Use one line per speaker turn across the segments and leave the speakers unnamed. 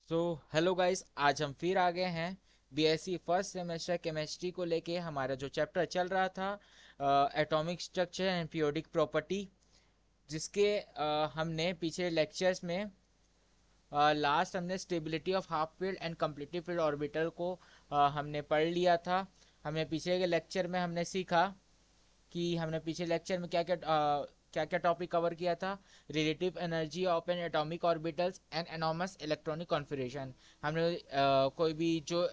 So hello guys, आज हम फिर आ गए हैं बीएससी फर्स्ट सेमेस्टर केमिस्ट्री को लेके। हमारा जो चैप्टर चल रहा था atomic structure and periodic property, जिसके हमने पिछले लेक्चर्स में लास्ट हमने stability of half field and completive field orbital को हमने पढ़ लिया था। हमने पिछले के लेक्चर में हमने सीखा कि हमने पिछले लेक्चर में क्या क्या टॉपिक कवर किया था। Relative energy of N atomic orbitals and enormous electronic configuration. हमने कोई भी जो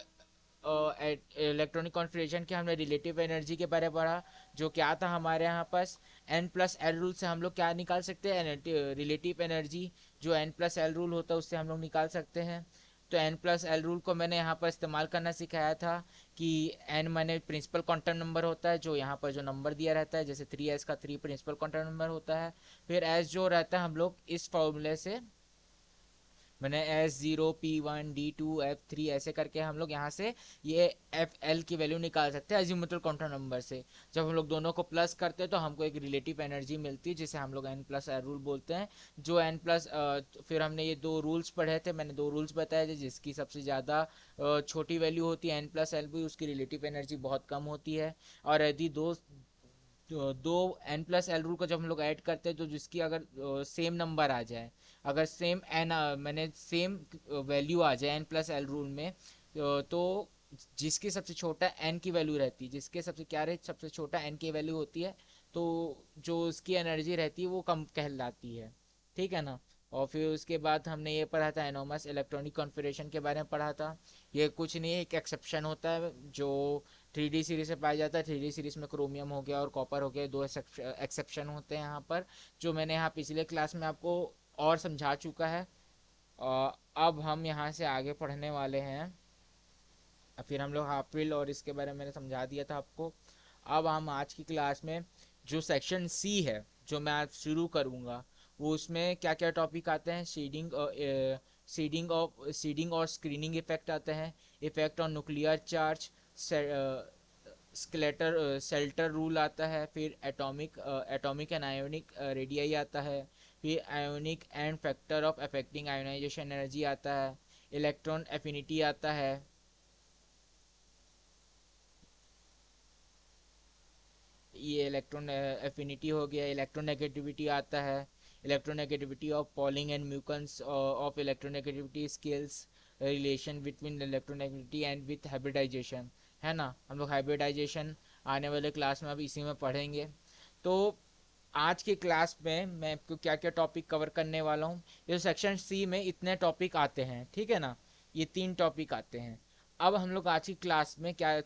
इलेक्ट्रॉनिक कॉन्फ़िगरेशन के हमने रिलेटिव एनर्जी के बारे में पढ़ा, जो क्या था हमारे यहाँ पास। एन प्लस एल रूल से हम लोग क्या निकाल सकते हैं, रिलेटिव एनर्जी। जो एन प्लस एल रूल होता है उससे हम लोग निकाल सकते हैं। तो एन प्लस एल रूल को मैंने यहाँ पर इस्तेमाल करना सिखाया था कि एन माने प्रिंसिपल क्वांटम नंबर होता है, जो यहाँ पर जो नंबर दिया रहता है, जैसे 3s का 3 प्रिंसिपल क्वांटम नंबर होता है। फिर एस जो रहता है हम लोग इस फॉर्मूले से मैंने S0 P1 D2 F3 ऐसे करके हम लोग यहाँ से ये FL की वैल्यू निकाल सकते हैं अजीमुथल क्वांटम नंबर से। जब हम लोग दोनों को प्लस करते हैं तो हमको एक रिलेटिव एनर्जी मिलती है, जिसे हम लोग N प्लस एल रूल बोलते हैं। जो N प्लस फिर हमने ये दो रूल्स पढ़े थे, मैंने दो रूल्स बताए थे। जिसकी सबसे ज़्यादा छोटी वैल्यू होती है N+L, उसकी रिलेटिव एनर्जी बहुत कम होती है। और यदि दो N+L रूल को जब हम लोग ऐड करते हैं तो जिसकी अगर सेम नंबर आ जाए, अगर सेम एन मैंने सेम वैल्यू आ जाए N+L रूल में, तो जिसकी सबसे छोटा एन की वैल्यू रहती है, जिसके सबसे क्या रहे सबसे छोटा एन की वैल्यू होती है, तो जो उसकी एनर्जी रहती है वो कम कहलाती है। ठीक है ना। और फिर उसके बाद हमने ये पढ़ा था एनोमस इलेक्ट्रॉनिक कॉन्फ़िगरेशन के बारे में पढ़ा था। ये कुछ नहीं है, एक एक्सेप्शन होता है जो 3D सीरीज से पाया जाता है। 3D सीरीज में क्रोमियम हो गया और कॉपर हो गया, दो एक्सेप्शन होते हैं यहाँ पर, जो मैंने यहाँ पिछले क्लास में आपको और समझा चुका है। अब हम यहाँ से आगे पढ़ने वाले हैं। फिर हम लोग हाफ फील्ड और इसके बारे में मैंने समझा दिया था आपको। अब हम आज की क्लास में जो सेक्शन सी है, जो मैं आज शुरू करूँगा, वो उसमें क्या क्या टॉपिक आते हैं। सीडिंग और स्क्रीनिंग इफेक्ट आते हैं। Effect on nuclear charge, skeletal shelter rule आता है। फिर एटॉमिक एंड आयोनिक रेडियाई आता है। फिर ionic and factor of affecting ionization energy आता है। इलेक्ट्रॉन एफिनिटी आता है। ये इलेक्ट्रॉन एफिनिटी हो गया। इलेक्ट्रोनेगेटिविटी आता है। Electronegativity of Pauling and Mulliken's of electronegativity scales, relation between electronegativity and with hybridization. है ना, हम लोग हाइब्रिडाइजेशन आने वाले क्लास में अब इसी में पढ़ेंगे। तो आज की क्लास में मैं आपको क्या क्या टॉपिक कवर करने वाला हूँ। ये सेक्शन सी में इतने टॉपिक आते हैं, ठीक है ना। ये 3 टॉपिक आते हैं। अब हम लोग आज की क्लास में क्या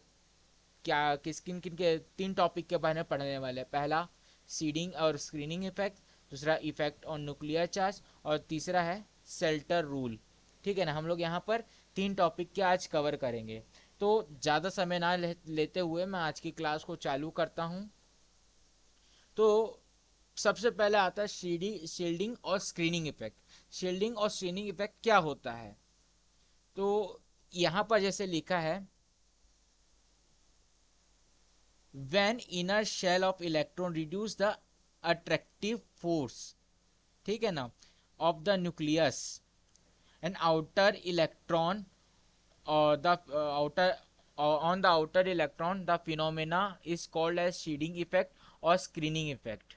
क्या किस किन किन के 3 टॉपिक के बारे में पढ़ने वाले हैं। पहला सीडिंग और स्क्रीनिंग इफेक्ट, दूसरा इफेक्ट ऑन न्यूक्लियर चार्ज, और तीसरा है सेल्टर रूल। ठीक है ना। हम लोग यहाँ पर 3 टॉपिक के आज कवर करेंगे। तो ज़्यादा समय ना लेते हुए मैं आज की क्लास को चालू करता हूँ। तो सबसे पहले आता है शील्डिंग और स्क्रीनिंग इफेक्ट। शील्डिंग और स्क्रीनिंग इफेक्ट क्या होता है, तो यहाँ पर जैसे लिखा है, when inner shell of electron reduce the attractive force, ठीक है ना, of the nucleus and outer electron, or the outer on the outer electron, the phenomena is called as shedding effect or screening effect।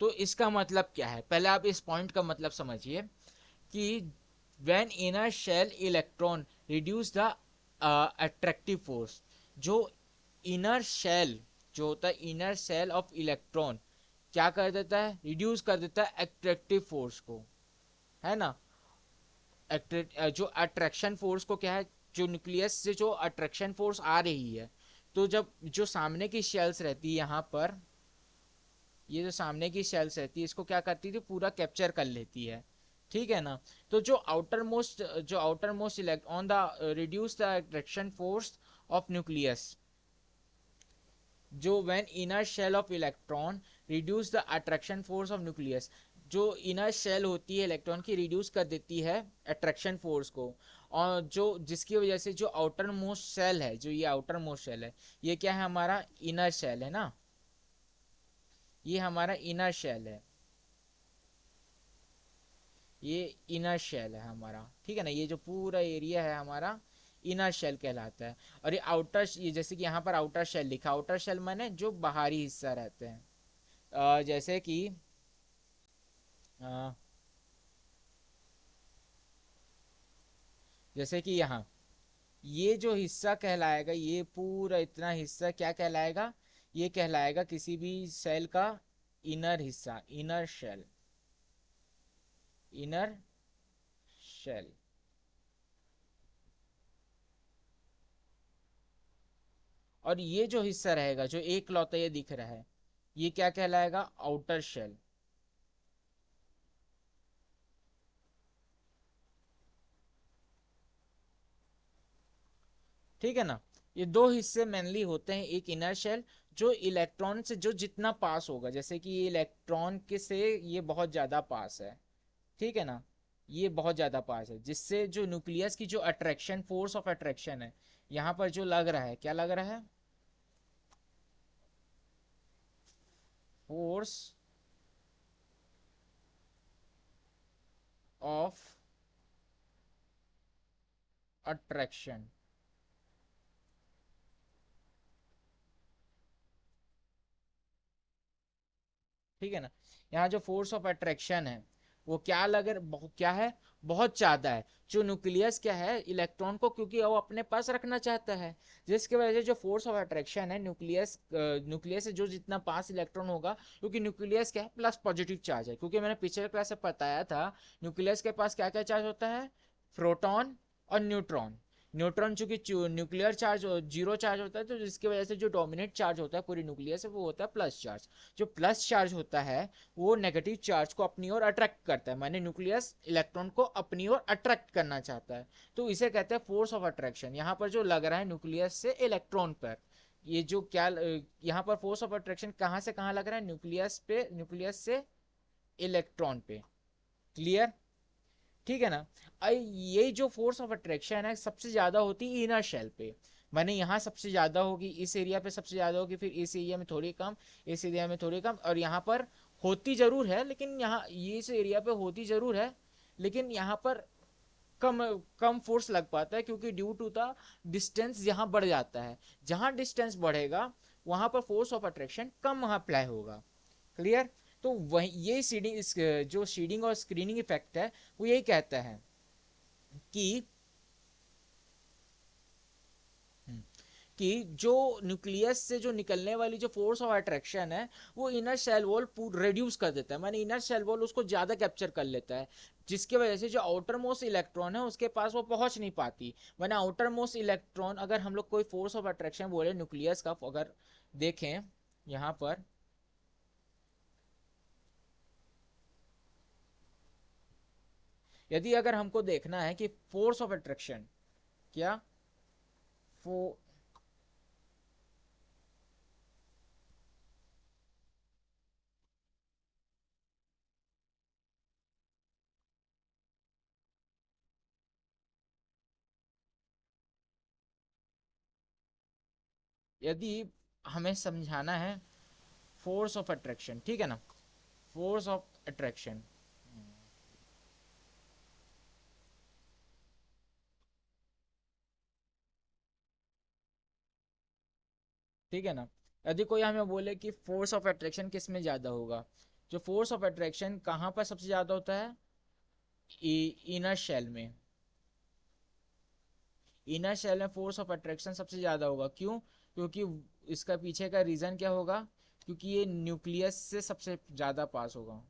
तो इसका मतलब क्या है, पहले आप इस पॉइंट का मतलब समझिए कि when inner shell electron reduce the attractive force, जो इनर शेल जो होता है, इनर शेल ऑफ इलेक्ट्रॉन क्या कर देता है, रिड्यूस कर देता है एट्रैक्टिव फोर्स को। है ना। जो अट्रैक्शन फोर्स को क्या है, जो न्यूक्लियस से जो अट्रैक्शन फोर्स आ रही है, तो जब जो सामने की शेल्स रहती है यहाँ पर, ये जो सामने की शेल्स रहती है इसको क्या करती थी, पूरा कैप्चर कर लेती है। ठीक है ना। तो जो outermost electron the reduce the attraction force of nucleus, जो when inner shell of electron reduce the attraction force of nucleus, जो इनर शेल होती है इलेक्ट्रॉन की, रिड्यूस कर देती है अट्रैक्शन फोर्स को। और जो जिसकी वजह से जो आउटर मोस्ट शेल है, जो ये आउटर मोस्ट शेल है, ये क्या है, हमारा इनर शेल है ना, ये हमारा इनर शेल है। ये इनर शेल है हमारा, ठीक है ना। ये जो पूरा एरिया है हमारा इनर शेल कहलाता है। और ये आउटर, ये जैसे कि यहाँ पर आउटर शेल लिखा, आउटर शेल माने जो बाहरी हिस्सा रहते हैं। जैसे कि अ, जैसे कि यहाँ ये जो हिस्सा कहलाएगा, ये पूरा इतना हिस्सा क्या कहलाएगा, ये कहलाएगा किसी भी सेल का इनर हिस्सा, इनर शेल, इनर शेल। और ये जो हिस्सा रहेगा जो एक लौता ये दिख रहा है, ये क्या कहलाएगा, आउटर शेल। ठीक है ना। ये दो हिस्से मेनली होते हैं, एक इनर शेल जो इलेक्ट्रॉन से जो जितना पास होगा, जैसे कि ये इलेक्ट्रॉन के से ये बहुत ज्यादा पास है, ठीक है ना। ये बहुत ज्यादा पास है, जिससे जो न्यूक्लियस की जो अट्रैक्शन, फोर्स ऑफ अट्रैक्शन है यहाँ पर जो लग रहा है, क्या लग रहा है, फोर्स ऑफ अट्रैक्शन, ठीक है ना। यहाँ जो फोर्स ऑफ अट्रैक्शन है वो क्या लग क्या है, बहुत ज्यादा है। जो न्यूक्लियस क्या है, इलेक्ट्रॉन को क्योंकि वो अपने पास रखना चाहता है, जिसकी वजह से जो फोर्स ऑफ अट्रैक्शन है, न्यूक्लियस न्यूक्लियस से जो जितना पास इलेक्ट्रॉन होगा, क्योंकि न्यूक्लियस क्या है, प्लस पॉजिटिव चार्ज है, क्योंकि मैंने पिछले क्लास में बताया था न्यूक्लियस के पास क्या क्या चार्ज होता है, प्रोटॉन और न्यूट्रॉन। न्यूट्रॉन चूंकि न्यूक्लियर चार्ज जीरो चार्ज होता है, तो जिसकी वजह से जो डोमिनेट चार्ज होता है पूरी न्यूक्लियस से वो होता है प्लस चार्ज। जो प्लस चार्ज होता है वो नेगेटिव चार्ज को अपनी ओर अट्रैक्ट करता है, माने न्यूक्लियस इलेक्ट्रॉन को अपनी ओर अट्रैक्ट करना चाहता है, तो इसे कहते हैं फोर्स ऑफ अट्रैक्शन। यहाँ पर जो लग रहा है न्यूक्लियस से इलेक्ट्रॉन पर, ये जो क्या यहाँ पर फोर्स ऑफ अट्रैक्शन कहाँ से कहाँ लग रहा है, न्यूक्लियस पे, न्यूक्लियस से इलेक्ट्रॉन पे। क्लियर, ठीक है ना। ये जो फोर्स ऑफ अट्रैक्शन है सबसे ज्यादा होती है इनर शेल पे, माने यहाँ सबसे ज्यादा होगी, इस एरिया पे सबसे ज्यादा होगी, फिर इस एरिया में थोड़ी कम, इस एरिया में थोड़ी कम, और यहाँ पर होती जरूर है, लेकिन यहाँ ये इस एरिया पे होती जरूर है, लेकिन यहाँ पर कम कम फोर्स लग पाता है, क्योंकि ड्यू टू द डिस्टेंस यहाँ बढ़ जाता है। जहाँ डिस्टेंस बढ़ेगा वहां पर force of attraction come apply होगा। क्लियर। तो वही ये सीडिंग, जो सीडिंग और स्क्रीनिंग इफेक्ट है वो यही कहता है कि कि जो न्यूक्लियस से जो निकलने वाली जो फोर्स ऑफ अट्रैक्शन है वो इनर सेल वॉल रिड्यूस कर देता है, माने इनर सेल वॉल उसको ज्यादा कैप्चर कर लेता है, जिसकी वजह से जो आउटर मोस्ट इलेक्ट्रॉन है उसके पास वो पहुंच नहीं पाती। माने आउटर मोस्ट इलेक्ट्रॉन, अगर हम लोग कोई फोर्स ऑफ अट्रैक्शन बोले न्यूक्लियस का, अगर देखें यहाँ पर, यदि अगर हमको देखना है कि फोर्स ऑफ अट्रैक्शन क्या, फो यदि हमें समझाना है फोर्स ऑफ अट्रैक्शन, ठीक है ना, फोर्स ऑफ अट्रैक्शन, ठीक है ना। यदि कोई हमें बोले कि फोर्स ऑफ अट्रैक्शन किस में ज्यादा होगा, जो फोर्स ऑफ अट्रैक्शन कहाँ पर सबसे ज्यादा होता है, इनर शेल में। इनर शेल में फोर्स ऑफ अट्रैक्शन सबसे ज्यादा होगा, क्यों, क्योंकि इसका पीछे का रीजन क्या होगा, क्योंकि ये न्यूक्लियस से सबसे ज्यादा पास होगा।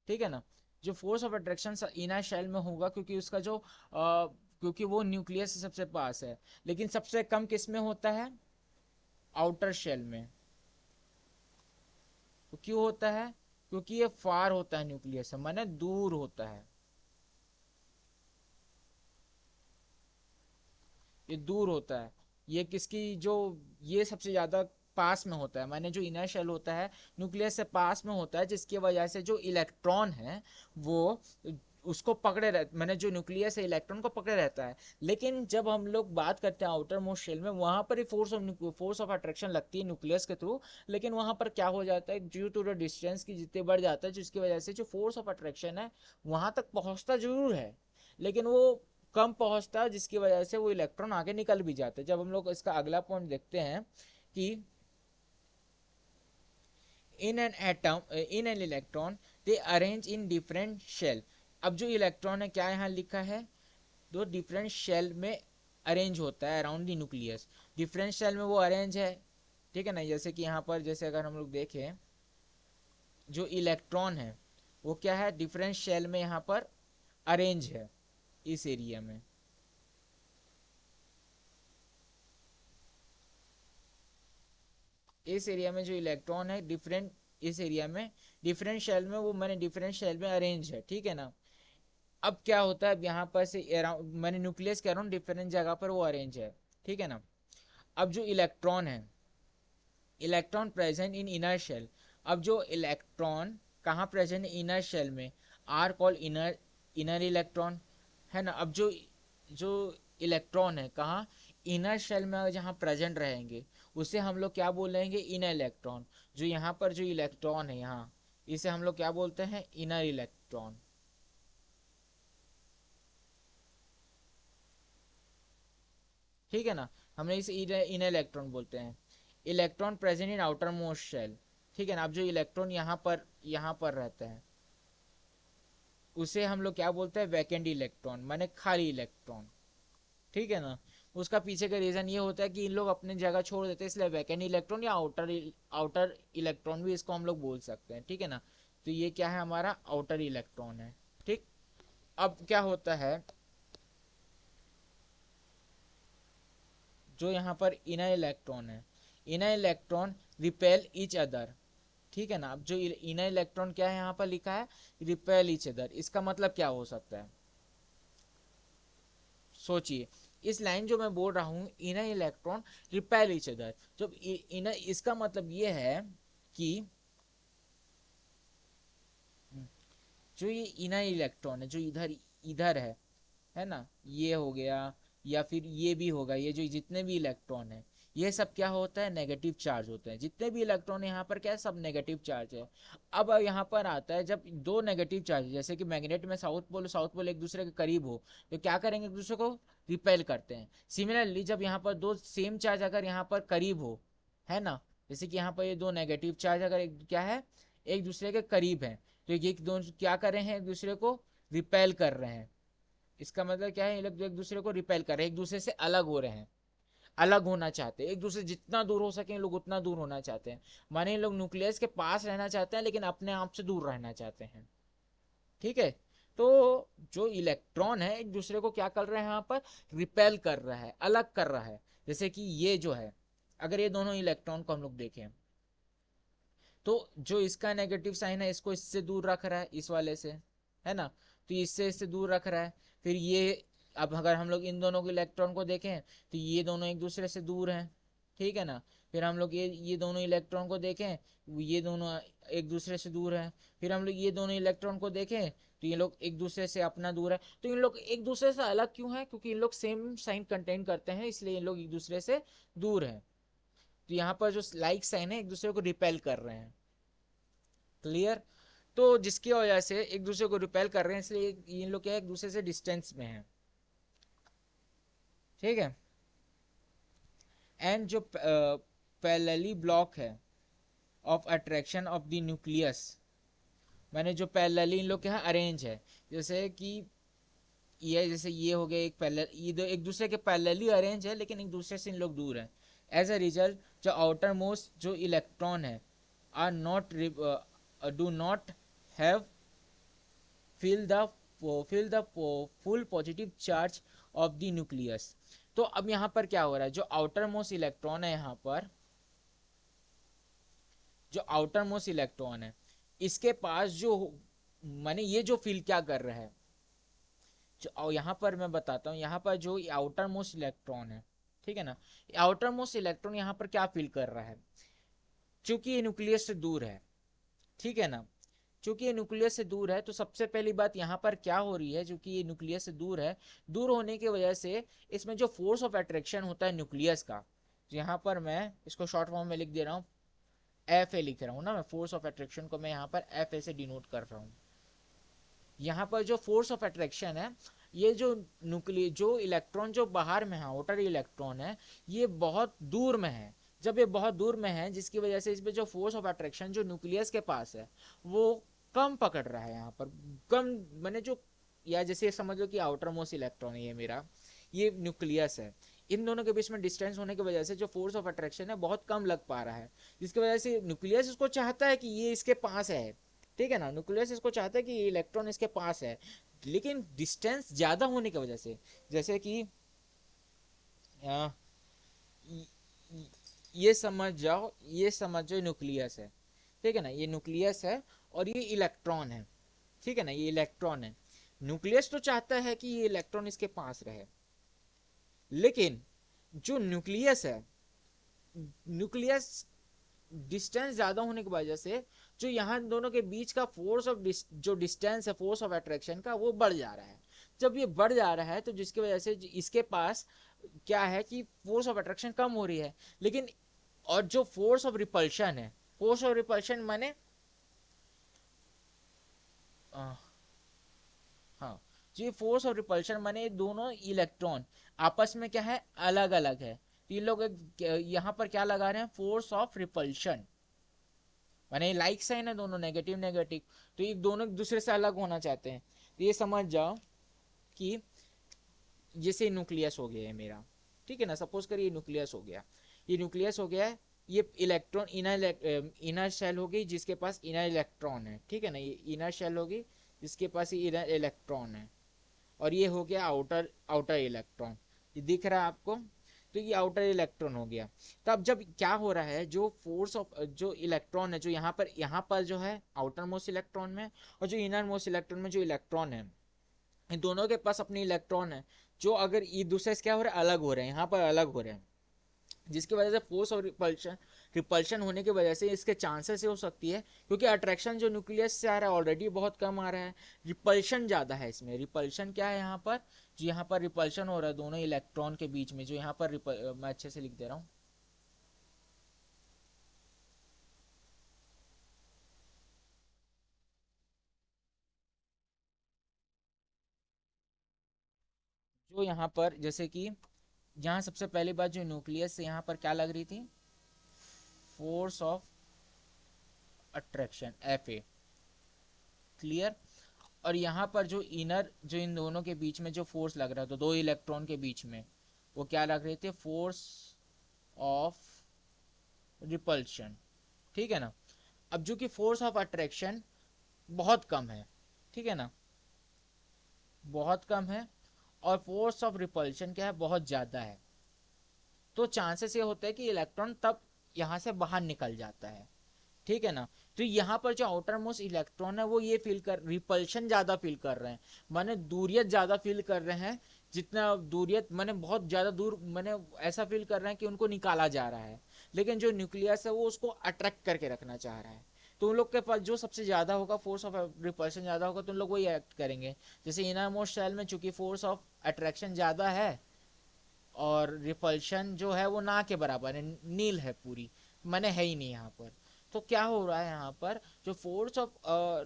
ठीक है ना। जो force of attraction inner shell में होगा, क्योंकि उसका जो क्योंकि वो न्यूक्लियस से सबसे पास है, लेकिन सबसे कम किस में होता है, आउटर शेल में। तो क्यों होता है, क्योंकि ये फार होता है न्यूक्लियस से, माने दूर होता है, ये दूर होता है। ये किसकी जो, ये सबसे ज्यादा पास में होता है, माने जो इनर शेल होता है न्यूक्लियस से पास में होता है, जिसकी वजह से जो इलेक्ट्रॉन है वो उसको पकड़े रहते, मैंने जो न्यूक्लियस है इलेक्ट्रॉन को पकड़े रहता है। लेकिन जब हम लोग बात करते हैं आउटर मोस्ट शेल में, वहां पर ही फोर्स ऑफ अट्रैक्शन लगती है न्यूक्लियस के थ्रू। लेकिन वहां पर क्या हो जाता है, ड्यू टू द डिस्टेंस की जितने बढ़ जाता है, जिसकी वजह से जो फोर्स ऑफ अट्रैक्शन है वहां तक पहुंचता जरूर है, लेकिन वो कम पहुंचता है, जिसकी वजह से वो इलेक्ट्रॉन आगे निकल भी जाते हैं। जब हम लोग इसका अगला पॉइंट देखते हैं कि in an electron they arrange in different shell। अब जो इलेक्ट्रॉन है क्या यहाँ लिखा है, दो डिफरेंट शेल में अरेंज होता है around the nucleus. Different shell में वो अरेंज है, ठीक है ना। जैसे कि यहाँ पर जैसे अगर हम लोग देखें, जो इलेक्ट्रॉन है वो क्या है, डिफरेंट शेल में यहाँ पर अरेंज है इस एरिया में। इस एरिया में जो इलेक्ट्रॉन है डिफरेंट, इस एरिया में डिफरेंट शेल में, वो मैंने डिफरेंट शेल में अरेंज है, ठीक है ना। अब क्या होता है, अब यहाँ पर से अराउंड मैंने न्यूक्लियस कह रहा हूँ, डिफरेंट जगह पर वो अरेंज है, ठीक है ना। अब जो इलेक्ट्रॉन है, electron present in inner shell. अब जो इलेक्ट्रॉन कहाँ प्रेजेंट है, इनर शेल में, are called inner inner electron, है ना। अब जो जो इलेक्ट्रॉन है कहाँ, इनर शेल में जहाँ प्रेजेंट रहेंगे, उसे हम लोग क्या बोलेंगे, इनर इलेक्ट्रॉन। जो यहाँ पर जो इलेक्ट्रॉन है यहाँ, इसे हम लोग क्या बोलते हैं, इनर इलेक्ट्रॉन, ठीक है ना। हमने इसे इनर इलेक्ट्रॉन बोलते हैं। Electron present in outermost shell, ठीक है ना। अब जो इलेक्ट्रॉन यहाँ पर रहते हैं, उसे हम लोग क्या बोलते हैं, वैकेंट इलेक्ट्रॉन, माने खाली इलेक्ट्रॉन, ठीक है ना। उसका पीछे का रीजन ये होता है कि इन लोग अपनी जगह छोड़ देते हैं, इसलिए वैकेंट इलेक्ट्रॉन या आउटर आउटर इलेक्ट्रॉन भी इसको हम लोग बोल सकते हैं, ठीक है ना। तो ये क्या है, हमारा आउटर इलेक्ट्रॉन है, ठीक। अब क्या होता है, जो यहाँ पर इनर इलेक्ट्रॉन है, inner electron repel each other, ठीक है ना। अब जो इनर इलेक्ट्रॉन क्या है यहाँ पर लिखा है, रिपेल ईच अदर, इसका मतलब क्या हो सकता है, सोचिए। इस लाइन जो मैं बोल रहा हूँ, inner electron repel each other, जब इनर, इसका मतलब ये है कि जो ये इनर इलेक्ट्रॉन है जो इधर इधर है ना, ये हो गया, या फिर ये भी होगा, ये जो जितने भी इलेक्ट्रॉन है, ये सब क्या होता है, नेगेटिव चार्ज होते हैं। जितने भी इलेक्ट्रॉन यहाँ पर क्या है, सब नेगेटिव चार्ज है। अब यहाँ पर आता है, जब दो नेगेटिव चार्ज, जैसे कि मैग्नेट में साउथ पोल एक दूसरे के करीब हो, तो क्या करेंगे, एक दूसरे को रिपेल करते हैं। सिमिलरली जब यहाँ पर दो सेम चार्ज अगर यहाँ पर करीब हो, है ना, जैसे कि यहाँ पर ये दो नेगेटिव चार्ज अगर क्या है, एक दूसरे के करीब है, तो ये दोनों क्या कर रहे हैं, एक दूसरे को रिपेल कर रहे हैं। इसका मतलब क्या है, ये लोग एक दूसरे को रिपेल कर रहे हैं, एक दूसरे से अलग हो रहे हैं, अलग होना चाहते हैं एक दूसरे, जितना दूर हो सके लोग उतना दूर होना चाहते हैं। माने लोग न्यूक्लियस के पास रहना चाहते हैं, लेकिन अपने आप से दूर रहना चाहते हैं, ठीक है। तो जो इलेक्ट्रॉन है एक दूसरे को क्या कर रहे हैं, यहाँ पर रिपेल कर रहा है, अलग कर रहा है। जैसे कि ये जो है, अगर ये दोनों इलेक्ट्रॉन को हम लोग देखें, तो जो इसका नेगेटिव साइन है इसको इससे दूर रख रहा है, इस वाले से, है ना। तो इससे दूर रख रहा है। फिर ये, अब अगर हम लोग इन दोनों के इलेक्ट्रॉन को देखें, तो ये दोनों एक दूसरे से दूर हैं, ठीक है ना। फिर हम लोग ये दोनों इलेक्ट्रॉन को देखें, ये दोनों एक दूसरे से दूर हैं। फिर हम लोग ये दोनों इलेक्ट्रॉन को देखें, तो ये लोग एक दूसरे से अपना दूर है। तो इन लोग एक दूसरे से अलग क्यों है, क्योंकि इन लोग सेम साइन कंटेन करते हैं, इसलिए इन लोग एक दूसरे से दूर हैं। तो यहाँ पर जो लाइक साइन है एक दूसरे को रिपेल कर रहे हैं, क्लियर। तो जिसकी वजह से एक दूसरे को रिपेल कर रहे हैं, इसलिए इन लोग क्या है, एक दूसरे से डिस्टेंस में है, ठीक है। एंड जो पैरेलली ब्लॉक है of attraction of the nucleus, मैंने जो पैरेलली इन लोग के यहाँ अरेंज है, जैसे कि ये, जैसे ये हो गया एक पैरेलल, ये दो एक दूसरे के पैरेलली अरेंज है, लेकिन एक दूसरे से इन लोग दूर हैं। एज अ रिजल्ट जो आउटर मोस्ट जो इलेक्ट्रॉन है are not, do not have fill the fill the full positive charge of the nucleus। तो अब यहाँ पर क्या हो रहा है, जो आउटर मोस्ट इलेक्ट्रॉन है यहाँ पर, जो आउटर मोस्ट इलेक्ट्रॉन है इसके पास जो, माने ये जो फील क्या कर रहा है, जो यहाँ पर मैं बताता हूँ, यहाँ पर जो आउटर मोस्ट इलेक्ट्रॉन है, ठीक है ना, आउटर मोस्ट इलेक्ट्रॉन यहाँ पर क्या फील कर रहा है, क्योंकि ये न्यूक्लियस से दूर है, ठीक है ना। चूंकि ये न्यूक्लियस से दूर है, तो सबसे पहली बात यहाँ पर क्या हो रही है, चूंकि ये न्यूक्लियस से दूर है, दूर होने की वजह से इसमें जो फोर्स ऑफ अट्रैक्शन होता है न्यूक्लियस का, यहाँ पर मैं इसको शॉर्ट फॉर्म में लिख दे रहा हूँ, एफ ए लिख रहा हूँ ना मैं, फोर्स ऑफ अट्रैक्शन को मैं यहाँ पर एफ ए से डिनोट कर रहा हूँ। यहाँ पर जो फोर्स ऑफ अट्रैक्शन है, ये जो न्यूक्लिय जो इलेक्ट्रॉन जो बाहर में है, आउटर इलेक्ट्रॉन है, ये बहुत दूर में है। जब ये बहुत दूर में है, जिसकी वजह से इसमें जो फोर्स ऑफ अट्रैक्शन जो न्यूक्लियस के पास है, वो कम पकड़ रहा है यहाँ पर, कम मैंने जो, या जैसे समझ लो कि आउटर मोस्ट इलेक्ट्रॉन है ये मेरा, ये न्यूक्लियस है, इन दोनों के बीच में डिस्टेंस होने की वजह से जो फोर्स ऑफ अट्रैक्शन है बहुत कम लग पा रहा है, जिसकी वजह से न्यूक्लियस उसको चाहता है कि ये इसके पास है, ठीक है ना, न्यूक्लियस इसको चाहता है कि ये इलेक्ट्रॉन इसके पास है, लेकिन डिस्टेंस ज्यादा होने की वजह से, जैसे कि आ, ये समझ जाओ न्यूक्लियस है, ठीक है ना, ये न्यूक्लियस है और ये इलेक्ट्रॉन है, ठीक है ना, ये इलेक्ट्रॉन है। न्यूक्लियस तो चाहता है कि ये इलेक्ट्रॉन इसके पास रहे, लेकिन जो न्यूक्लियस है, न्यूक्लियस डिस्टेंस ज्यादा होने की वजह से जो यहाँ दोनों के बीच का फोर्स ऑफ जो डिस्टेंस है फोर्स ऑफ अट्रैक्शन का, वो बढ़ जा रहा है। जब ये बढ़ जा रहा है तो जिसकी वजह से इसके पास क्या है कि फोर्स ऑफ अट्रैक्शन कम हो रही है, लेकिन और जो फोर्स ऑफ रिपल्शन है, फोर्स ऑफ रिपल्शन माने हाँ, जो फोर्स ऑफ रिपल्शन माने दोनों इलेक्ट्रॉन आपस में क्या है, अलग अलग है, तो ये लोग यहाँ पर क्या लगा रहे हैं, फोर्स ऑफ रिपल्शन, माने लाइक साइन है दोनों, नेगेटिव नेगेटिव, तो ये दोनों एक दूसरे से अलग होना चाहते हैं। तो ये समझ जाओ कि जैसे न्यूक्लियस हो गया है मेरा, ठीक है ना, सपोज करिए न्यूक्लियस हो गया, ये न्यूक्लियस हो गया है, ये इलेक्ट्रॉन इनर शेल होगी जिसके पास इनर इलेक्ट्रॉन है, ठीक है ना, ये इनर शेल होगी जिसके पास ये इनर इलेक्ट्रॉन है, और ये हो गया आउटर आउटर इलेक्ट्रॉन, ये दिख रहा है आपको, तो ये आउटर इलेक्ट्रॉन हो गया। तो अब जब क्या हो रहा है, जो फोर्स ऑफ जो इलेक्ट्रॉन है, जो यहाँ पर जो है आउटर मोस्ट इलेक्ट्रॉन में, और जो इनर मोस्ट इलेक्ट्रॉन में जो इलेक्ट्रॉन है, इन दोनों के पास अपने इलेक्ट्रॉन है, जो अगर एक दूसरे से क्या हो रहा है, अलग हो रहे हैं, यहाँ पर अलग हो रहे हैं, जिसकी वजह से फोर्स और रिपल्शन रिपल्शन होने की वजह से इसके चांसेस हो सकती है, क्योंकि अट्रैक्शन जो न्यूक्लियस से आ रहा है ऑलरेडी बहुत कम आ रहा है, रिपल्शन ज्यादा है इसमें। रिपल्शन क्या है यहाँ पर, जो यहाँ पर रिपल्शन हो रहा है दोनों इलेक्ट्रॉन के बीच में, जो यहाँ पर मैं अच्छे से लिख दे रहा हूँ, जो यहाँ पर जैसे कि यहाँ सबसे पहली बात, जो न्यूक्लियस से यहाँ पर क्या लग रही थी, force of attraction F A, clear. और यहाँ पर जो इनर, जो इन दोनों के बीच में जो फोर्स लग रहा था दो इलेक्ट्रॉन के बीच में, वो क्या लग रहे थे, फोर्स ऑफ रिपल्शन, ठीक है ना। अब जो कि फोर्स ऑफ अट्रैक्शन बहुत कम है, ठीक है ना, बहुत कम है, और फोर्स ऑफ रिपल्शन क्या है, बहुत ज्यादा है, तो चांसेस ये होते हैं कि इलेक्ट्रॉन तब यहाँ से बाहर निकल जाता है, ठीक है ना। तो यहाँ पर जो आउटर मोस्ट इलेक्ट्रॉन है, वो ये फील कर, रिपल्शन ज्यादा फील कर रहे हैं, माने दूरियत ज्यादा फील कर रहे हैं, जितना दूरियत माने बहुत ज्यादा दूर, माने ऐसा फील कर रहे हैं कि उनको निकाला जा रहा है, लेकिन जो न्यूक्लियस है वो उसको अट्रैक्ट करके रखना चाह रहा है। तो उन लोग के पास जो सबसे ज्यादा होगा, फोर्स ऑफ रिपल्शन ज्यादा होगा, तो उन लोग वही एक्ट करेंगे। जैसे इनर मोस्ट शेल में चूंकि फोर्स ऑफ अट्रैक्शन ज्यादा है, और रिपल्शन जो है वो ना के बराबर है, नील है पूरी, मैंने है ही नहीं यहाँ पर। तो क्या हो रहा है यहाँ पर, जो फोर्स ऑफ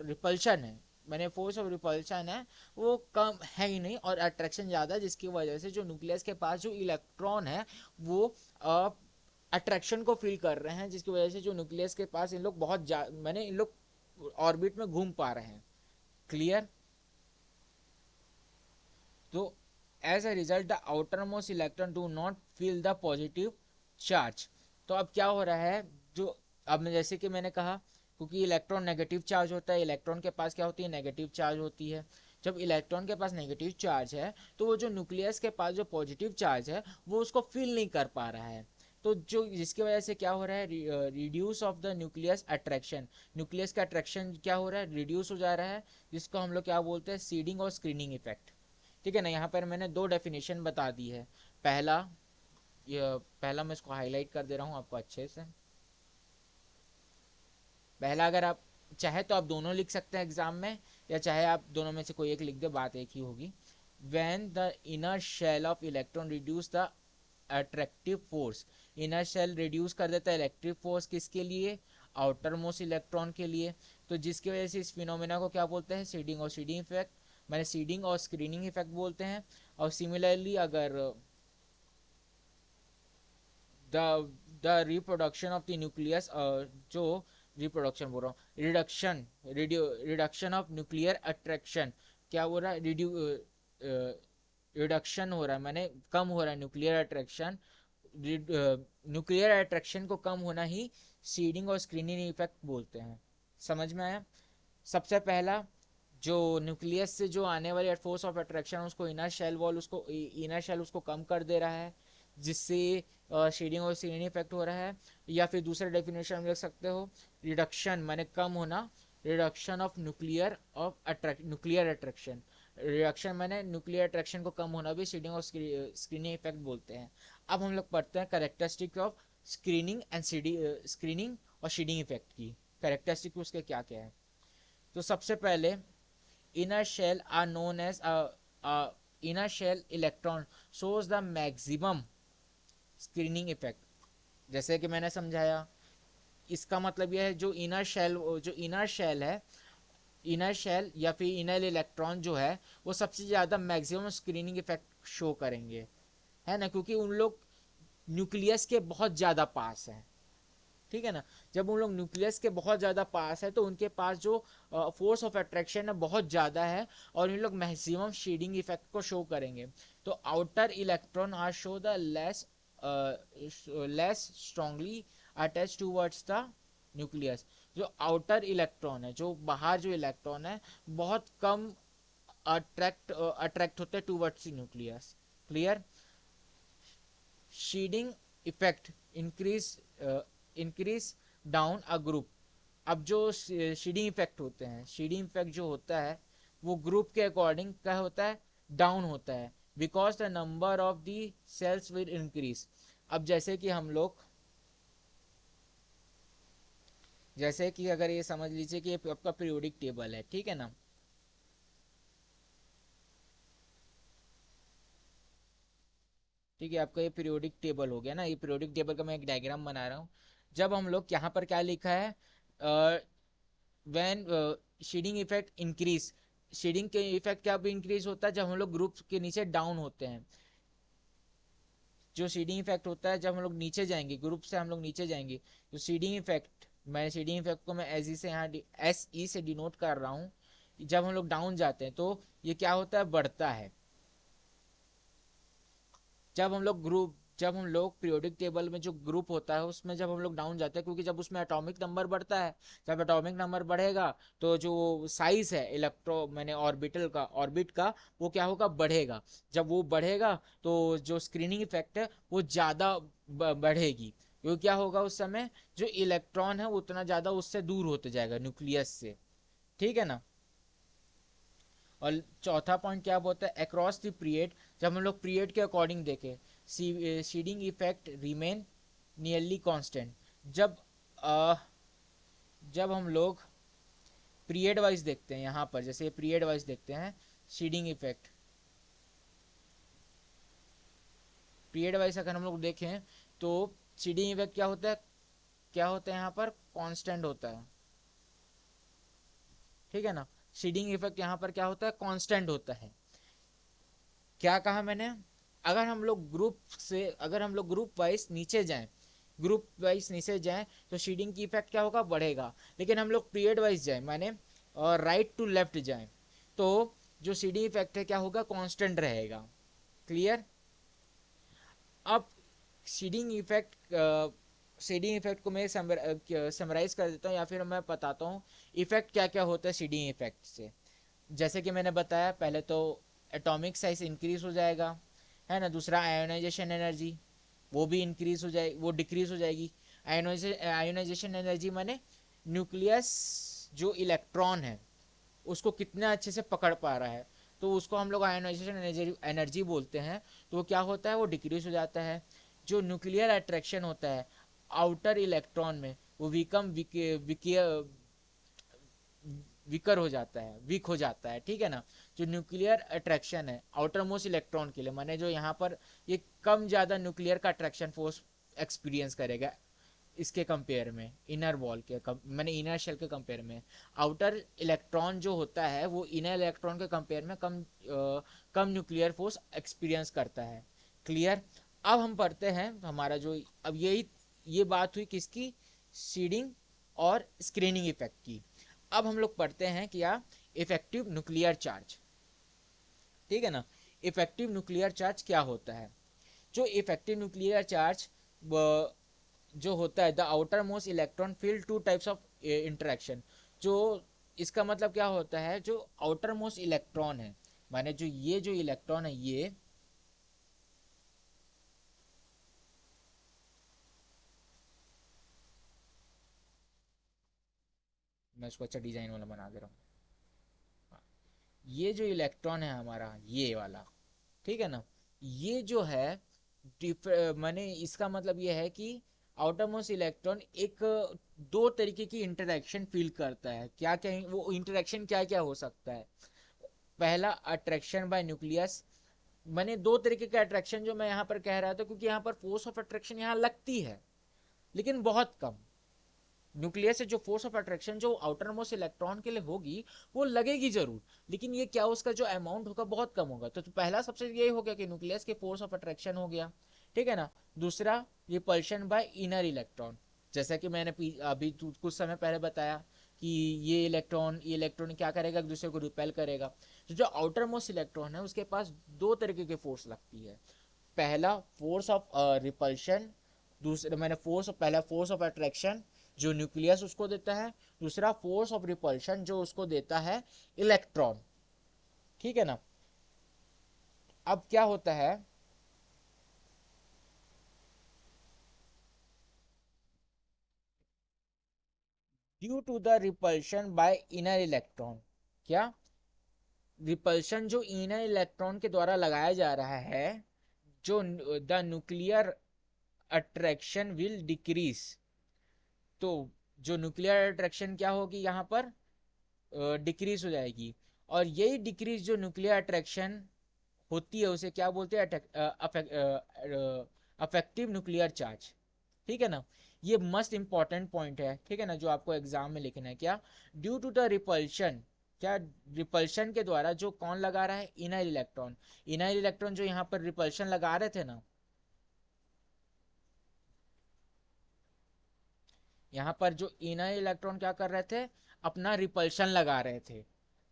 रिपल्शन है, मैंने फोर्स ऑफ रिपल्शन है वो कम है ही नहीं, और अट्रैक्शन ज़्यादा है, जिसकी वजह से जो न्यूक्लियस के पास जो इलेक्ट्रॉन है, वो अट्रैक्शन को फील कर रहे हैं, जिसकी वजह से जो न्यूक्लियस के पास इन लोग मैंने इन लोग ऑर्बिट में घूम पा रहे हैं, क्लियर। तो as a result the outermost electron do not feel the positive charge. तो अब क्या हो रहा है, जो अब जैसे कि मैंने कहा, क्योंकि इलेक्ट्रॉन नेगेटिव चार्ज होता है, इलेक्ट्रॉन के पास क्या होती है, नेगेटिव चार्ज होती है। जब इलेक्ट्रॉन के पास नेगेटिव चार्ज है, तो वो जो न्यूक्लियस के पास जो पॉजिटिव चार्ज है, वो उसको फील नहीं कर पा रहा है। तो जो जिसकी वजह से क्या हो रहा है, reduce of the nucleus attraction, nucleus का अट्रैक्शन क्या हो रहा है, रिड्यूस हो जा रहा है, जिसको हम लोग क्या बोलते हैं, सीडिंग और स्क्रीनिंग इफेक्ट, ठीक है ना। यहाँ पर मैंने दो डेफिनेशन बता दी है। पहला, ये पहला मैं इसको हाईलाइट कर दे रहा हूँ आपको अच्छे से। पहला, अगर आप चाहे तो आप दोनों लिख सकते हैं एग्जाम में, या चाहे आप दोनों में से कोई एक लिख दे, बात एक ही होगी। when the inner shell of electron reduce the attractive force, inner shell reduce कर देता है इलेक्ट्रिक फोर्स, किसके लिए? आउटर मोस्ट इलेक्ट्रॉन के लिए। तो जिसकी वजह से इस फिनोमेना को क्या बोलते हैं? सीडिंग और सीडिंग इफेक्ट, मैंने सीडिंग और स्क्रीनिंग इफेक्ट बोलते हैं। और सिमिलरली अगर the the reproduction of the nucleus, जो रिप्रोडक्शन बोल रहा हूँ, रिडक्शन ऑफ न्यूक्लियर अट्रैक्शन, क्या हो रहा है? रिडक्शन हो रहा है, मैंने कम हो रहा है न्यूक्लियर अट्रैक्शन। न्यूक्लियर अट्रैक्शन को कम होना ही सीडिंग और स्क्रीनिंग इफेक्ट बोलते हैं। समझ में आया? सबसे पहला, जो न्यूक्लियस से जो आने वाली फोर्स ऑफ अट्रैक्शन, उसको इनर शेल वॉल, उसको इनर शेल उसको कम कर दे रहा है, जिससे शेडिंग और सीडिंग इफेक्ट हो रहा है। या फिर दूसरे डेफिनेशन में लिख सकते हो, रिडक्शन माने कम होना, reduction of nuclear attraction, reduction माने न्यूक्लियर अट्रैक्शन को कम होना भी सीडिंग और स्क्रीनिंग इफेक्ट बोलते हैं। अब हम लोग पढ़ते हैं कैरेक्टरिस्टिक ऑफ स्क्रीनिंग और शीडिंग इफेक्ट की। कैरेक्टरिस्टिक उसके क्या क्या है? तो सबसे पहले, inner shell are known as inner shell electron shows the maximum screening effect। जैसे कि मैंने समझाया, इसका मतलब यह है जो इनर शेल है, इनर शेल या फिर इनर इलेक्ट्रॉन जो है, वो सबसे ज़्यादा मैक्सिमम स्क्रीनिंग इफेक्ट शो करेंगे, है ना, क्योंकि उन लोग न्यूक्लियस के बहुत ज़्यादा पास है। ठीक है ना? जब उन लोग न्यूक्लियस के बहुत ज़्यादा पास है तो उनके पास जो फोर्स ऑफ अट्रैक्शन है बहुत ज़्यादा है, और इन लोग मैक्सिमम शेडिंग इफेक्ट को शो करेंगे। तो outer electron are show the less strongly attach towards the nucleus. जो आउटर इलेक्ट्रॉन है, जो बाहर जो इलेक्ट्रॉन है, बहुत कम अट्रैक्ट होते हैं towards nucleus. Clear? Shielding effect increase down a group. अब जो शीडिंग इफेक्ट होते हैं, शीडिंग इफेक्ट जो होता है वो ग्रुप के अकॉर्डिंग क्या होता है? डाउन होता है, because the number of the shells will increase. अब जैसे कि अगर ये समझ लीजिए कि ये आपका पीरियोडिक टेबल है, ठीक है ना? ठीक है, आपका ये पीरियोडिक टेबल हो गया ना। ये पीरियोडिक टेबल का मैं एक डायग्राम बना रहा हूँ। जब हम लोग यहाँ पर क्या लिखा है, when shielding effect increase, shielding के इफेक्ट क्या इंक्रीज होता है? जब हम लोग ग्रुप के नीचे डाउन होते हैं। जो शेडिंग इफेक्ट होता है जब हम लोग नीचे जाएंगे, ग्रुप से हम लोग नीचे जाएंगे, तो शेडिंग इफेक्ट, मैं शेडिंग इफेक्ट को मैं एस ई से यहाँ SE से डिनोट कर रहा हूँ। जब हम लोग डाउन जाते हैं तो ये क्या होता है? बढ़ता है। जब हम लोग पीरियोडिक टेबल में जो ग्रुप होता है उसमें जब हम लोग डाउन जाते हैं, क्योंकि जब उसमें एटॉमिक नंबर बढ़ता है, जब एटॉमिक नंबर बढ़ेगा तो जो साइज है इलेक्ट्रो मैंने ऑर्बिट का, वो क्या होगा? बढ़ेगा। जब वो बढ़ेगा तो जो स्क्रीनिंग इफेक्ट है वो ज़्यादा बढ़ेगी, क्योंकि क्या होगा उस समय? जो इलेक्ट्रॉन है वो उतना ज़्यादा उससे दूर होते जाएगा न्यूक्लियस से। ठीक है ना? और चौथा पॉइंट क्या बोलता है? अक्रॉस द पीरियड, जब हम लोग पीरियड के अकॉर्डिंग देखें, seeding effect remain nearly constant. जब अ, जब हम लोग पीरियड वाइज देखते हैं, यहाँ पर जैसे पीरियड वाइज देखते हैं सीडिंग इफेक्ट, पीरियड वाइज अगर हम लोग देखें तो सीडिंग इफेक्ट क्या होता है? यहाँ पर कांस्टेंट होता है। ठीक है ना? सीडिंग इफेक्ट यहाँ पर क्या होता है? कांस्टेंट होता है। क्या कहा मैंने? अगर हम लोग ग्रुप वाइज नीचे जाएं तो शीडिंग की इफेक्ट क्या होगा? बढ़ेगा। लेकिन हम लोग पीरियड वाइज जाएं, माने राइट टू लेफ्ट जाएं, तो जो शीडिंग इफेक्ट है क्या होगा? कांस्टेंट रहेगा। क्लियर? अब शीडिंग इफेक्ट को मैं समराइज कर देता हूँ, या फिर मैं बताता हूँ इफेक्ट क्या क्या होता है शीडिंग इफेक्ट से। जैसे कि मैंने बताया, पहले तो एटॉमिक साइज इंक्रीज हो जाएगा, है ना। दूसरा, आयोनाइजेशन एनर्जी वो भी इंक्रीज हो जाएगी, वो डिक्रीज हो जाएगी। आयोनाइजेशन एनर्जी माने न्यूक्लियस जो इलेक्ट्रॉन है उसको कितना अच्छे से पकड़ पा रहा है, तो उसको हम लोग आयोनाइजेशन एनर्जी बोलते हैं। तो वो क्या होता है? वो डिक्रीज हो जाता है। जो न्यूक्लियर अट्रैक्शन होता है आउटर इलेक्ट्रॉन में, वो वीकर हो जाता है, वीक हो जाता है, ठीक है ना। जो न्यूक्लियर अट्रैक्शन है आउटर मोस्ट इलेक्ट्रॉन के लिए, माने जो यहाँ पर ये कम ज़्यादा न्यूक्लियर का अट्रैक्शन फोर्स एक्सपीरियंस करेगा इसके कंपेयर में, इनर वॉल के मैंने इनर शेल के कंपेयर में। आउटर इलेक्ट्रॉन जो होता है वो इनर इलेक्ट्रॉन के कंपेयर में कम न्यूक्लियर फोर्स एक्सपीरियंस करता है। क्लियर। अब हम पढ़ते हैं हमारा जो, अब यही ये बात हुई किसकी, सीडिंग और स्क्रीनिंग इफेक्ट की। अब हम लोग पढ़ते हैं क्या, इफेक्टिव न्यूक्लियर चार्ज, ठीक है ना। इफेक्टिव न्यूक्लियर चार्ज क्या होता है। जो इफेक्टिव न्यूक्लियर चार्ज जो होता है, the outer most electron filled two types of interaction. जो इसका मतलब क्या होता है, जो आउटर मोस्ट इलेक्ट्रॉन है, माने जो इलेक्ट्रॉन है ये, मैं इसको अच्छा डिजाइन वाला बना दे रहा हूँ। ये जो इलेक्ट्रॉन है हमारा ये वाला, ठीक है ना, ये जो है माने इसका मतलब ये है कि आउटर मोस्ट इलेक्ट्रॉन एक दो तरीके की इंटरेक्शन फील करता है। क्या क्या वो इंटरेक्शन क्या क्या हो सकता है। पहला, अट्रैक्शन बाय न्यूक्लियस। मैंने दो तरीके का अट्रैक्शन जो मैं यहाँ पर कह रहा था, क्योंकि यहाँ पर फोर्स ऑफ अट्रैक्शन यहाँ लगती है लेकिन बहुत कम। न्यूक्लियस से जो फोर्स ऑफ अट्रैक्शन जो आउटर मोस्ट इलेक्ट्रॉन के लिए होगी वो लगेगी जरूर, लेकिन ये क्या उसका जो अमाउंट होगा बहुत कम होगा। तो पहला सबसे यही हो गया कि न्यूक्लियस के फोर्स ऑफ अट्रैक्शन हो गया, ठीक है ना। दूसरा, रिपल्शन बाय इनर इलेक्ट्रॉन, जैसा कि मैंने अभी कुछ समय पहले बताया कि ये इलेक्ट्रॉन क्या करेगा, एक दूसरे को रिपेल करेगा। तो जो आउटर मोस्ट इलेक्ट्रॉन है उसके पास दो तरीके के फोर्स लगती है। पहला फोर्स ऑफ रिपल्शन, दूसरा मैंने पहला फोर्स ऑफ अट्रैक्शन जो न्यूक्लियस उसको देता है, दूसरा फोर्स ऑफ रिपल्शन जो उसको देता है इलेक्ट्रॉन, ठीक है ना। अब क्या होता है, due to the repulsion by inner electron, क्या रिपल्शन जो इनर इलेक्ट्रॉन के द्वारा लगाया जा रहा है, जो the nuclear attraction will decrease. तो जो न्यूक्लियर अट्रैक्शन क्या होगी यहाँ पर, डिक्रीज हो जाएगी। और यही डिक्रीज जो न्यूक्लियर अट्रैक्शन होती है उसे क्या बोलते हैं, अफेक्टिव न्यूक्लियर चार्ज, ठीक है ना। ये मस्ट इंपॉर्टेंट पॉइंट है, ठीक है ना, जो आपको एग्जाम में लिखना है। क्या, ड्यू टू द रिपल्शन, क्या रिपल्शन के द्वारा जो कौन लगा रहा है, इनर इलेक्ट्रॉन। इनर इलेक्ट्रॉन जो यहाँ पर रिपल्शन लगा रहे थे ना, यहाँ पर जो इनर इलेक्ट्रॉन क्या कर रहे थे, अपना रिपल्शन लगा रहे थे।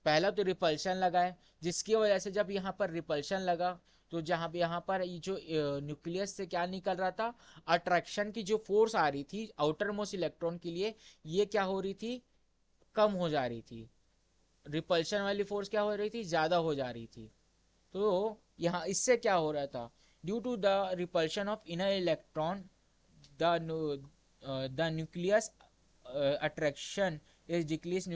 पहला तो रिपल्शन लगाए, जिसकी वजह से जब यहाँ पर रिपल्शन लगा तो जहाँ पे यहाँ पर ये जो न्यूक्लियस से क्या निकल रहा था, अट्रैक्शन की जो फोर्स आ रही थी आउटर मोस्ट इलेक्ट्रॉन के लिए, ये क्या हो रही थी, कम हो जा रही थी। रिपल्शन वाली फोर्स क्या हो रही थी, ज्यादा हो जा रही थी। तो यहाँ इससे क्या हो रहा था, due to the repulsion of inner electron, the the nucleus attraction is decrease,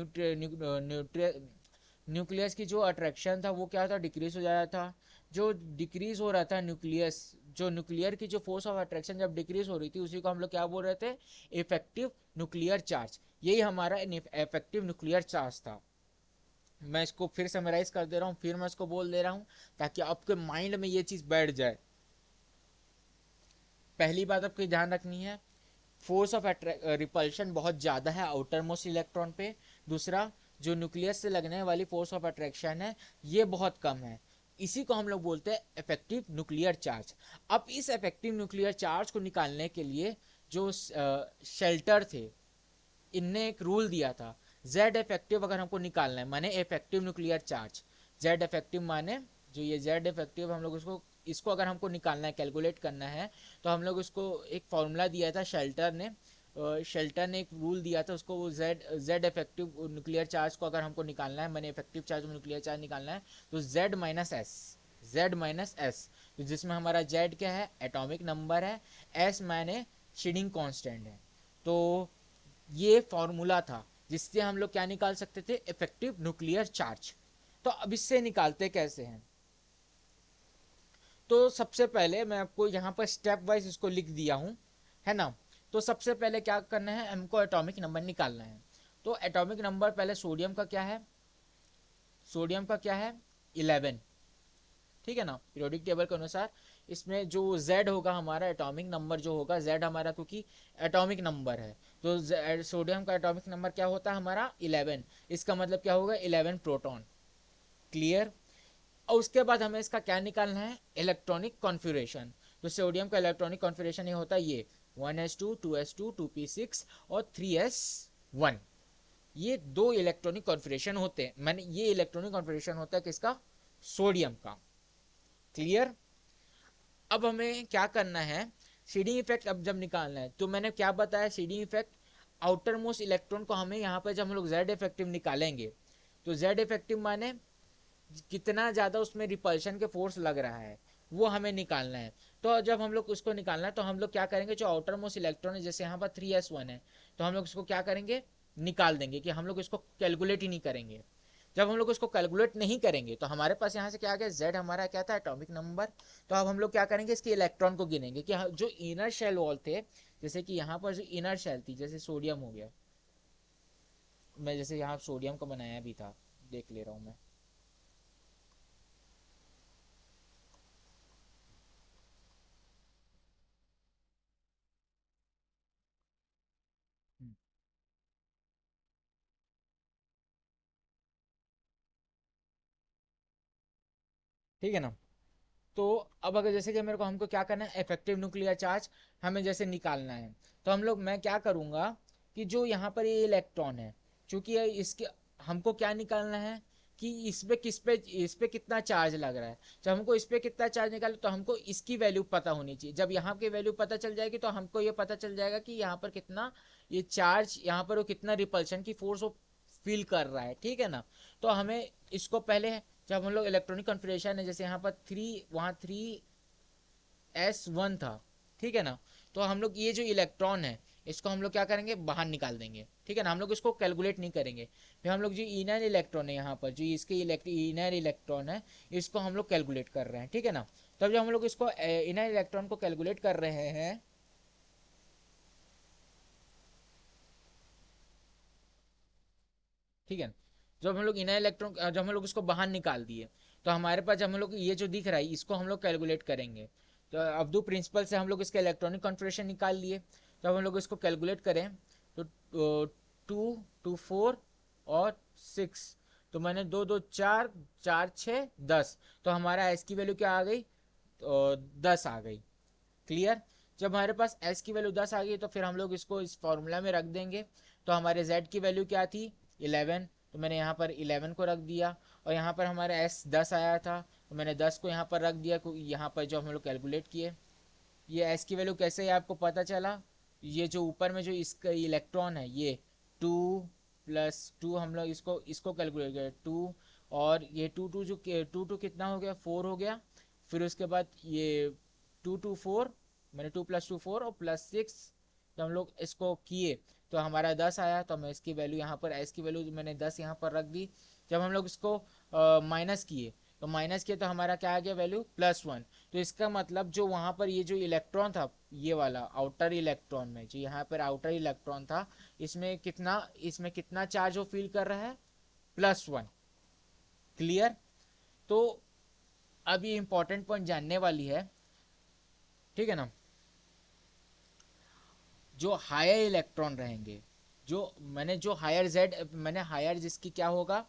nucleus की जो अट्रैक्शन था वो क्या था, डिक्रीज हो जाता था। जो डिक्रीज हो रहा था न्यूक्लियस, जो न्यूक्लियर की जो फोर्स ऑफ अट्रैक्शन जब डिक्रीज हो रही थी उसी को हम लोग क्या बोल रहे थे, इफेक्टिव न्यूक्लियर चार्ज। यही हमारा इफेक्टिव न्यूक्लियर चार्ज था। मैं इसको फिर समराइज कर दे रहा हूँ, फिर मैं इसको बोल दे रहा हूँ ताकि आपके माइंड में ये चीज बैठ जाए। पहली बात आपको ध्यान रखनी है, फोर्स ऑफ रिपल्शन बहुत ज़्यादा है आउटर मोस्ट इलेक्ट्रॉन पे। दूसरा, जो न्यूक्लियस से लगने वाली फोर्स ऑफ अट्रैक्शन है ये बहुत कम है। इसी को हम लोग बोलते हैं इफेक्टिव न्यूक्लियर चार्ज। अब इस इफेक्टिव न्यूक्लियर चार्ज को निकालने के लिए जो शेल्टर थे, इनने एक रूल दिया था, जेड इफेक्टिव अगर हमको निकालना है, माने effective nuclear charge, Z effective माने जो ये जेड इफेक्टिव हम लोग इसको इसको अगर हमको निकालना है, कैलकुलेट करना है, तो हम लोग इसको एक फॉर्मूला दिया था शेल्टर ने। शेल्टर ने एक रूल दिया था उसको, Z Z effective nuclear charge को अगर हमको निकालना है, मैंने इफेक्टिव चार्ज में न्यूक्लियर चार्ज निकालना है, तो जेड माइनस एस, तो जिसमें हमारा जेड क्या है, एटॉमिक नंबर है, एस माने शीडिंग कांस्टेंट है। तो ये फॉर्मूला था जिससे हम लोग क्या निकाल सकते थे, इफेक्टिव न्यूक्लियर चार्ज। तो अब इससे निकालते कैसे हैं, तो सबसे पहले मैं आपको यहाँ पर स्टेप वाइज इसको लिख दिया हूँ, है ना। तो सबसे पहले क्या करना है, हमको एटॉमिक नंबर निकालना है। तो एटॉमिक नंबर पहले सोडियम का क्या है, सोडियम का क्या है 11, ठीक है ना, पीरियोडिक टेबल के अनुसार। इसमें जो Z होगा हमारा एटॉमिक नंबर जो होगा, Z हमारा क्योंकि एटॉमिक नंबर है, तो सोडियम का एटॉमिक नंबर क्या होता है हमारा 11, इसका मतलब क्या होगा 11 प्रोटॉन। क्लियर। और उसके बाद हमें इसका क्या निकालना है, इलेक्ट्रॉनिक कॉन्फ़िगरेशन। तो सोडियम का इलेक्ट्रॉनिक कॉन्फ़िगरेशन ये होता है ये 1s2 2s2 2p6 और 3s1। ये दो इलेक्ट्रॉनिक कॉन्फ़िगरेशन होते हैं, मैंने ये इलेक्ट्रॉनिक कॉन्फ़िगरेशन होता है किसका, सोडियम का। क्लियर। अब हमें क्या करना है, सीडिंग इफेक्ट अब जब निकालना है, तो मैंने क्या बताया seeding effect, outer most electron को हमें यहाँ पर जब हम लोग जेड इफेक्टिव निकालेंगे, तो जेड इफेक्टिव माने कितना ज़्यादा उसमें रिपल्शन के फोर्स लग रहा है वो हमें निकालना है। तो जब हम लोग उसको निकालना है तो हम लोग क्या करेंगे, जो आउटर मोस्ट इलेक्ट्रॉन है जैसे यहाँ पर 3s1 है, तो हम लोग इसको क्या करेंगे, निकाल देंगे, कि हम लोग इसको कैलकुलेट ही नहीं करेंगे। जब हम लोग इसको कैलकुलेट नहीं करेंगे तो हमारे पास यहाँ से क्या आ गया, जेड हमारा क्या था एटॉमिक नंबर। तो अब हम लोग क्या करेंगे, इसके इलेक्ट्रॉन को गिनेंगे कि जो इनर शेल वॉल थे, जैसे कि यहाँ पर जो इनर शेल थी, जैसे सोडियम हो गया, मैं जैसे यहाँ सोडियम का बनाया भी था, देख ले रहा हूँ मैं। ठीक है ना। तो अब अगर जैसे कि मेरे को हमको क्या करना है, इफेक्टिव न्यूक्लियर चार्ज हमें जैसे निकालना है, तो हम लोग मैं क्या करूँगा कि जो यहाँ पर ये इलेक्ट्रॉन है, चूंकि इसके हमको क्या निकालना है कि इस पे कितना चार्ज लग रहा है। जब हमको इस पे कितना चार्ज निकाले तो हमको इसकी वैल्यू पता होनी चाहिए। जब यहाँ की वैल्यू पता चल जाएगी तो हमको ये पता चल जाएगा कि यहाँ पर कितना ये चार्ज, यहाँ पर वो कितना रिपल्शन की फोर्स वो फील कर रहा है, ठीक है ना। तो हमें इसको पहले, जब हम लोग इलेक्ट्रॉनिक कॉन्फ़िगरेशन है जैसे यहाँ पर 3, वहाँ 3s1 था, ठीक है ना। तो हम लोग ये जो इलेक्ट्रॉन है इसको हम लोग क्या करेंगे, बाहर निकाल देंगे, ठीक है ना। हम लोग इसको कैलकुलेट नहीं करेंगे। फिर हम लोग जो इनर इलेक्ट्रॉन है यहाँ पर, जो इसके इनर इलेक्ट्रॉन है, इसको हम लोग कैलकुलेट कर रहे हैं, ठीक है ना। तब जब हम लोग इसको इनर इलेक्ट्रॉन को कैलकुलेट कर रहे हैं, ठीक है, जब हम लोग इनर इलेक्ट्रॉन, जब हम लोग इसको बाहर निकाल दिए, तो हमारे पास जब हम लोग ये जो दिख रहा है इसको हम लोग कैलकुलेट करेंगे। तो अब्दू प्रिंसिपल से हम लोग इसका इलेक्ट्रॉनिक कॉन्फ़िगरेशन निकाल लिए। जब हम लोग इसको कैलकुलेट करें तो 2 2 4 और 6, तो मैंने 2 2 4, 4 6 10, तो हमारा एस की वैल्यू क्या आ गई, तो 10 आ गई। क्लियर। जब हमारे पास एस की वैल्यू 10 आ गई तो फिर हम लोग इसको इस फॉर्मूला में रख देंगे। तो हमारे जेड की वैल्यू क्या थी 11, तो मैंने यहाँ पर 11 को रख दिया। और यहाँ पर हमारा एस 10 आया था, तो मैंने 10 को यहाँ पर रख दिया, क्योंकि यहाँ पर जो हम लोग कैलकुलेट किए। ये एस की वैल्यू कैसे है आपको पता चला, ये जो ऊपर में जो इसका इलेक्ट्रॉन है ये 2 + 2, हम लोग इसको इसको कैलकुलेट करें 2, और ये 2 2 जो 2 2 कितना हो गया 4 हो गया। फिर उसके बाद ये 2 2 4, मैंने 2 + 2 4 और +6, तो हम लोग इसको किए तो हमारा 10 आया। तो मैं इसकी वैल्यू यहाँ पर एस की वैल्यू मैंने 10 यहाँ पर रख दी। जब हम लोग इसको माइनस किए, तो माइनस किए तो हमारा क्या आ गया वैल्यू +1। तो इसका मतलब जो वहाँ पर ये जो इलेक्ट्रॉन था, ये वाला आउटर इलेक्ट्रॉन में, जो यहाँ पर आउटर इलेक्ट्रॉन था, इसमें कितना चार्ज वो फील कर रहा है, +1। क्लियर। तो अब ये इंपॉर्टेंट पॉइंट जानने वाली है, ठीक है ना। जो हायर इलेक्ट्रॉन रहेंगे, जो जो हायर जेड, मैंने हायर जिसकी क्या होगा,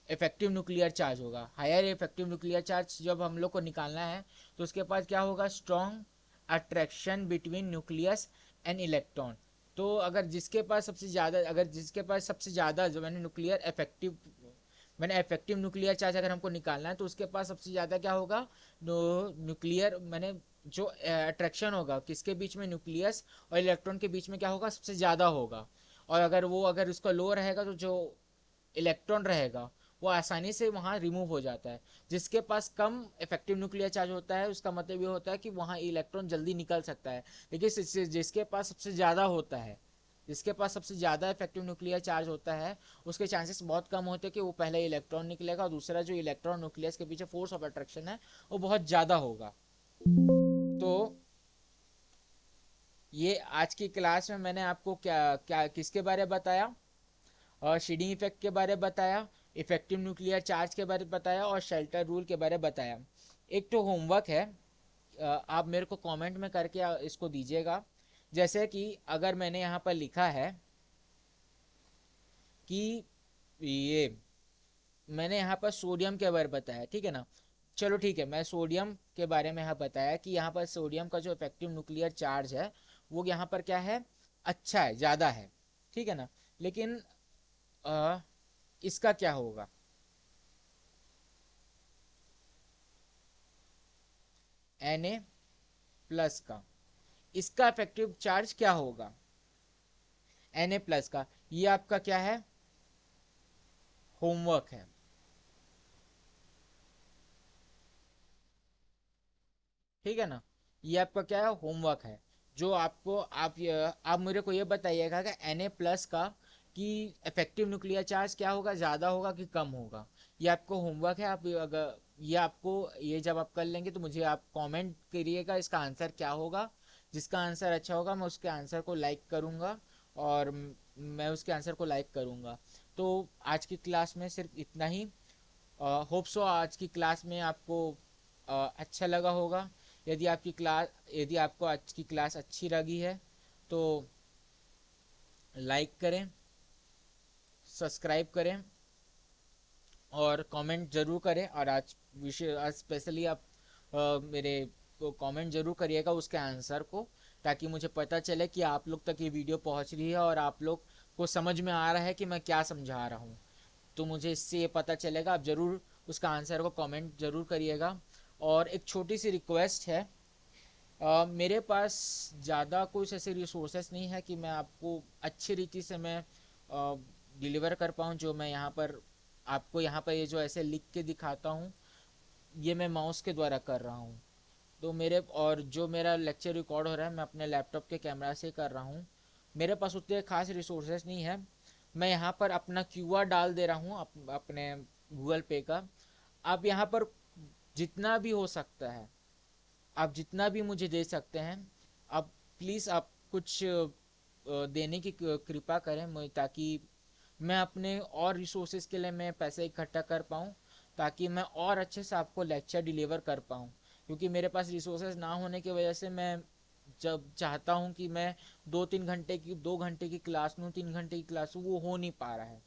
इफेक्टिव न्यूक्लियर चार्ज होगा। हायर इफेक्टिव न्यूक्लियर चार्ज जब हम लोग को निकालना है तो उसके पास क्या होगा, strong attraction between nucleus and electron. तो अगर जिसके पास सबसे ज़्यादा, अगर जिसके पास सबसे ज़्यादा जो मैंने इफेक्टिव न्यूक्लियर चार्ज अगर हमको निकालना है तो उसके पास सबसे ज़्यादा क्या होगा, न्यूक्लियर जो अट्रैक्शन होगा किसके बीच में, न्यूक्लियस और इलेक्ट्रॉन के बीच में क्या होगा, सबसे ज़्यादा होगा। और अगर उसका लो रहेगा तो जो इलेक्ट्रॉन रहेगा वो आसानी से वहाँ रिमूव हो जाता है। जिसके पास कम इफेक्टिव न्यूक्लियर चार्ज होता है उसका मतलब ये होता है कि वहाँ इलेक्ट्रॉन जल्दी निकल सकता है। लेकिन जिसके पास सबसे ज़्यादा इफेक्टिव न्यूक्लियर चार्ज होता है उसके चांसेस बहुत कम होते हैं कि वो पहले इलेक्ट्रॉन निकलेगा, और दूसरा जो इलेक्ट्रॉन न्यूक्लियस के पीछे फोर्स ऑफ अट्रैक्शन है वो बहुत ज़्यादा होगा। तो ये आज की क्लास में मैंने आपको क्या क्या किसके बारे में बताया, और शीडिंग इफेक्ट के बारे में बताया, इफेक्टिव न्यूक्लियर चार्ज के बारे में बताया और शेल्टर रूल के बारे में बताया। एक तो होमवर्क है, आप मेरे को कमेंट में करके इसको दीजिएगा। जैसे कि अगर मैंने यहाँ पर लिखा है कि ये मैंने यहाँ पर सोडियम के बारे में बताया, ठीक है ना। चलो ठीक है, मैं सोडियम के बारे में यहाँ बताया कि यहाँ पर सोडियम का जो इफेक्टिव न्यूक्लियर चार्ज है वो यहाँ पर क्या है, अच्छा है, ज़्यादा है, ठीक है ना। लेकिन अ, इसका क्या होगा, Na प्लस का, इसका इफेक्टिव चार्ज क्या होगा Na प्लस का। ये आपका क्या है, होमवर्क है। ठीक है ना, ये आपका क्या है, होमवर्क है। जो आपको आप मेरे को ये बताइएगा कि Na प्लस का कि इफेक्टिव न्यूक्लियर चार्ज क्या होगा, ज़्यादा होगा कि कम होगा। ये आपको होमवर्क है। आप अगर ये आपको ये जब आप कर लेंगे तो मुझे आप कमेंट करिएगा इसका आंसर क्या होगा। जिसका आंसर अच्छा होगा मैं उसके आंसर को लाइक करूँगा, और मैं उसके आंसर को लाइक करूँगा। तो आज की क्लास में सिर्फ इतना ही। होप सो आज की क्लास में आपको अच्छा लगा होगा। यदि आपको आज की क्लास अच्छी लगी है तो लाइक करें, सब्सक्राइब करें और कमेंट ज़रूर करें। और आज स्पेशली आप मेरे को कमेंट ज़रूर करिएगा उसके आंसर को, ताकि मुझे पता चले कि आप लोग तक ये वीडियो पहुंच रही है और आप लोग को समझ में आ रहा है कि मैं क्या समझा रहा हूँ। तो मुझे इससे ये पता चलेगा। आप ज़रूर उसका आंसर को कमेंट ज़रूर करिएगा। और एक छोटी सी रिक्वेस्ट है, मेरे पास ज़्यादा कुछ ऐसे रिसोर्सेस नहीं है कि मैं आपको अच्छी रीति से मैं डिलीवर कर पाऊँ। जो मैं यहाँ पर आपको यहाँ पर ये जो ऐसे लिख के दिखाता हूँ, ये मैं माउस के द्वारा कर रहा हूँ। तो मेरे और जो मेरा लेक्चर रिकॉर्ड हो रहा है मैं अपने लैपटॉप के कैमरा से कर रहा हूँ। मेरे पास उतने खास रिसोर्सेस नहीं है। मैं यहाँ पर अपना क्यूआर डाल दे रहा हूँ अपने गूगल पे का। आप यहाँ पर जितना भी हो सकता है, आप जितना भी मुझे दे सकते हैं। आप प्लीज़ आप कुछ देने की कृपा करें मुझे, ताकि मैं अपने और रिसोर्सेज के लिए मैं पैसे इकट्ठा कर पाऊँ, ताकि मैं और अच्छे से आपको लेक्चर डिलीवर कर पाऊँ। क्योंकि मेरे पास रिसोर्सेज ना होने की वजह से मैं जब चाहता हूँ कि मैं 2 घंटे की क्लास लूँ, 3 घंटे की क्लास लूँ, वो हो नहीं पा रहा है।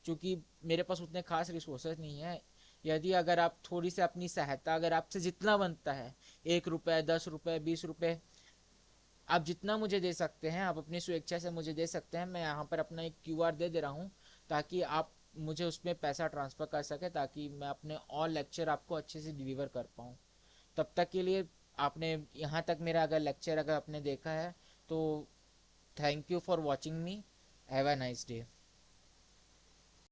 क्योंकि मेरे पास उतने खास रिसोर्सेज नहीं है। यदि अगर आप थोड़ी सी अपनी सहायता, अगर आपसे जितना बनता है, 1 रुपये, 10 रुपये, 20 रुपये, आप जितना मुझे दे सकते हैं, आप अपनी स्वेच्छा से मुझे दे सकते हैं। मैं यहाँ पर अपना एक क्यूआर दे दे रहा हूँ, ताकि आप मुझे उसमें पैसा ट्रांसफ़र कर सके, ताकि मैं अपने और लेक्चर आपको अच्छे से डिलीवर कर पाऊँ। तब तक के लिए आपने यहाँ तक मेरा अगर लेक्चर अगर आपने देखा है तो thank you for watching me. Have a nice day.